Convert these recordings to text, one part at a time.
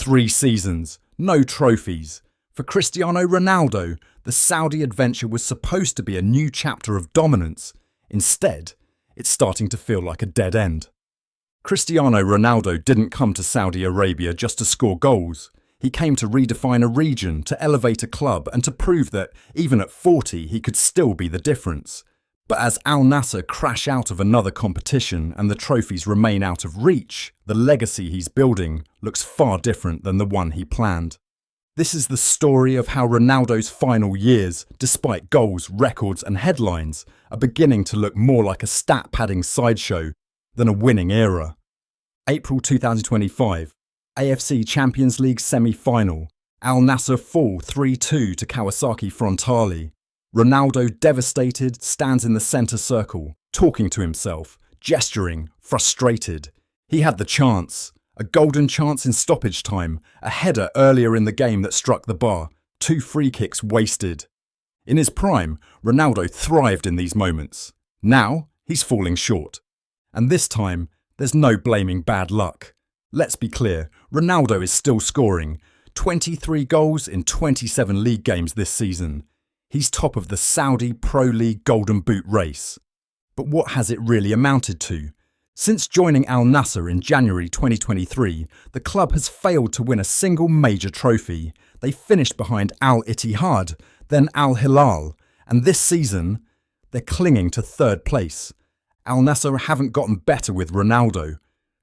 3 seasons, no trophies. For Cristiano Ronaldo, the Saudi adventure was supposed to be a new chapter of dominance. Instead, it's starting to feel like a dead end. Cristiano Ronaldo didn't come to Saudi Arabia just to score goals. He came to redefine a region, to elevate a club, and to prove that, even at 40, he could still be the difference. But as Al-Nassr crash out of another competition and the trophies remain out of reach, the legacy he's building looks far different than the one he planned. This is the story of how Ronaldo's final years, despite goals, records and headlines, are beginning to look more like a stat-padding sideshow than a winning era. April 2025, AFC Champions League semi-final. Al-Nassr fall 3-2 to Kawasaki Frontale. Ronaldo, devastated, stands in the centre circle, talking to himself, gesturing, frustrated. He had the chance. A golden chance in stoppage time, a header earlier in the game that struck the bar, 2 free kicks wasted. In his prime, Ronaldo thrived in these moments. Now, he's falling short. And this time, there's no blaming bad luck. Let's be clear, Ronaldo is still scoring. 23 goals in 27 league games this season. He's top of the Saudi Pro League Golden Boot race. But what has it really amounted to? Since joining Al-Nassr in January 2023, the club has failed to win a single major trophy. They finished behind Al-Ittihad, then Al-Hilal, and this season, they're clinging to 3rd place. Al-Nassr haven't gotten better with Ronaldo.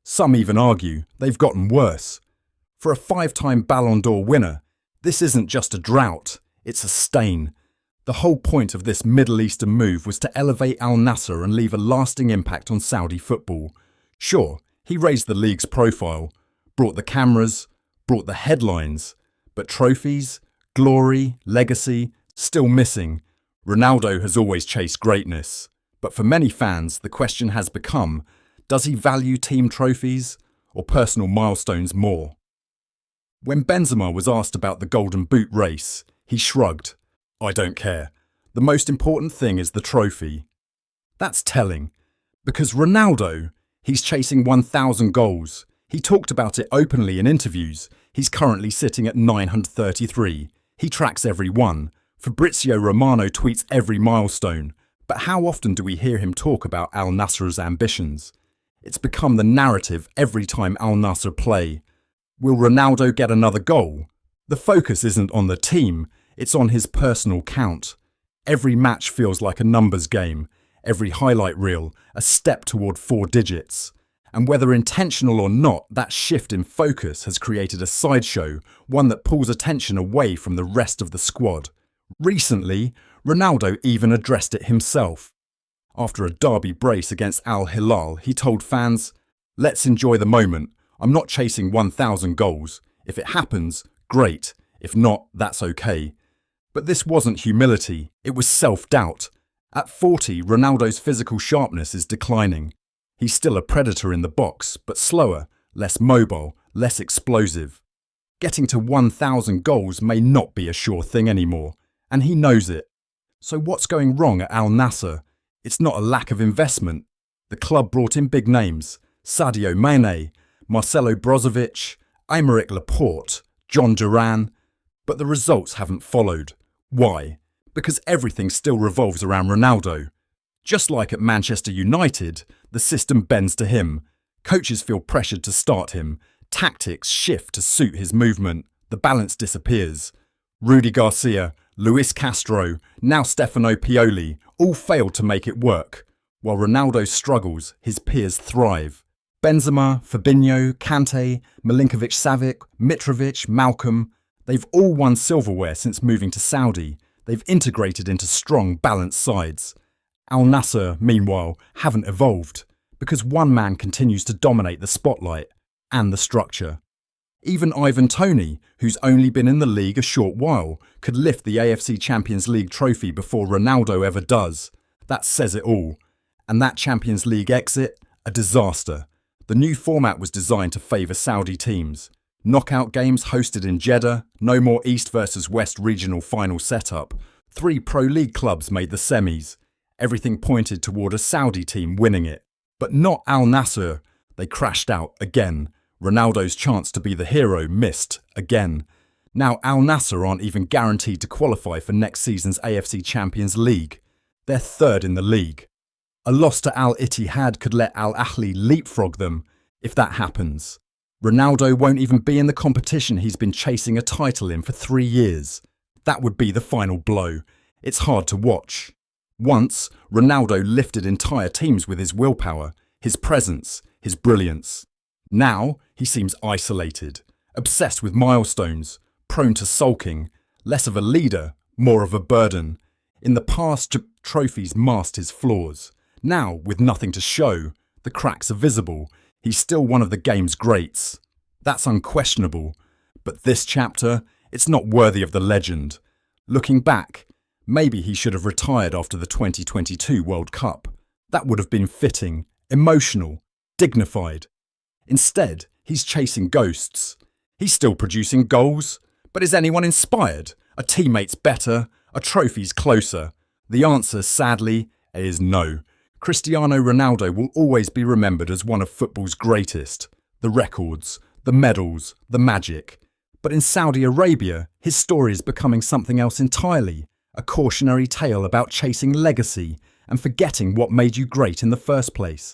Some even argue they've gotten worse. For a 5-time Ballon d'Or winner, this isn't just a drought, it's a stain. The whole point of this Middle Eastern move was to elevate Al-Nassr and leave a lasting impact on Saudi football. Sure, he raised the league's profile, brought the cameras, brought the headlines, but trophies, glory, legacy, still missing. Ronaldo has always chased greatness, but for many fans, the question has become, does he value team trophies or personal milestones more? When Benzema was asked about the Golden Boot race, he shrugged. I don't care. The most important thing is the trophy. That's telling, because Ronaldo, he's chasing 1,000 goals. He talked about it openly in interviews. He's currently sitting at 933. He tracks every one. Fabrizio Romano tweets every milestone. But how often do we hear him talk about Al-Nassr's ambitions? It's become the narrative every time Al-Nassr play. Will Ronaldo get another goal? The focus isn't on the team. It's on his personal count. Every match feels like a numbers game. Every highlight reel, a step toward 4 digits. And whether intentional or not, that shift in focus has created a sideshow, one that pulls attention away from the rest of the squad. Recently, Ronaldo even addressed it himself. After a derby brace against Al-Hilal, he told fans, "Let's enjoy the moment. I'm not chasing 1,000 goals. If it happens, great. If not, that's okay." But this wasn't humility, it was self-doubt. At 40, Ronaldo's physical sharpness is declining. He's still a predator in the box, but slower, less mobile, less explosive. Getting to 1,000 goals may not be a sure thing anymore, and he knows it. So what's going wrong at Al-Nassr? It's not a lack of investment. The club brought in big names, Sadio Mane, Marcelo Brozovic, Aymeric Laporte, John Duran, but the results haven't followed. Why? Because everything still revolves around Ronaldo. Just like at Manchester United, the system bends to him. Coaches feel pressured to start him. Tactics shift to suit his movement. The balance disappears. Rudy Garcia, Luis Castro, now Stefano Pioli, all failed to make it work. While Ronaldo struggles, his peers thrive. Benzema, Fabinho, Kante, Milinkovic-Savic, Mitrovic, Malcolm, they've all won silverware since moving to Saudi. They've integrated into strong, balanced sides. Al-Nassr, meanwhile, haven't evolved, because one man continues to dominate the spotlight and the structure. Even Ivan Toney, who's only been in the league a short while, could lift the AFC Champions League trophy before Ronaldo ever does. That says it all. And that Champions League exit? A disaster. The new format was designed to favour Saudi teams. Knockout games hosted in Jeddah, no more East versus West regional final setup. 3 Pro League clubs made the semis. Everything pointed toward a Saudi team winning it. But not Al-Nassr. They crashed out again. Ronaldo's chance to be the hero missed again. Now Al-Nassr aren't even guaranteed to qualify for next season's AFC Champions League. They're third in the league. A loss to Al-Ittihad could let Al-Ahly leapfrog them. If that happens, Ronaldo won't even be in the competition he's been chasing a title in for 3 years. That would be the final blow. It's hard to watch. Once, Ronaldo lifted entire teams with his willpower, his presence, his brilliance. Now, he seems isolated, obsessed with milestones, prone to sulking, less of a leader, more of a burden. In the past, trophies masked his flaws. Now, with nothing to show, the cracks are visible. He's still one of the game's greats. That's unquestionable. But this chapter, it's not worthy of the legend. Looking back, maybe he should have retired after the 2022 World Cup. That would have been fitting, emotional, dignified. Instead, he's chasing ghosts. He's still producing goals. But is anyone inspired? Are teammates better? Are trophies closer? The answer, sadly, is no. Cristiano Ronaldo will always be remembered as one of football's greatest. The records, the medals, the magic. But in Saudi Arabia, his story is becoming something else entirely. A cautionary tale about chasing legacy and forgetting what made you great in the first place.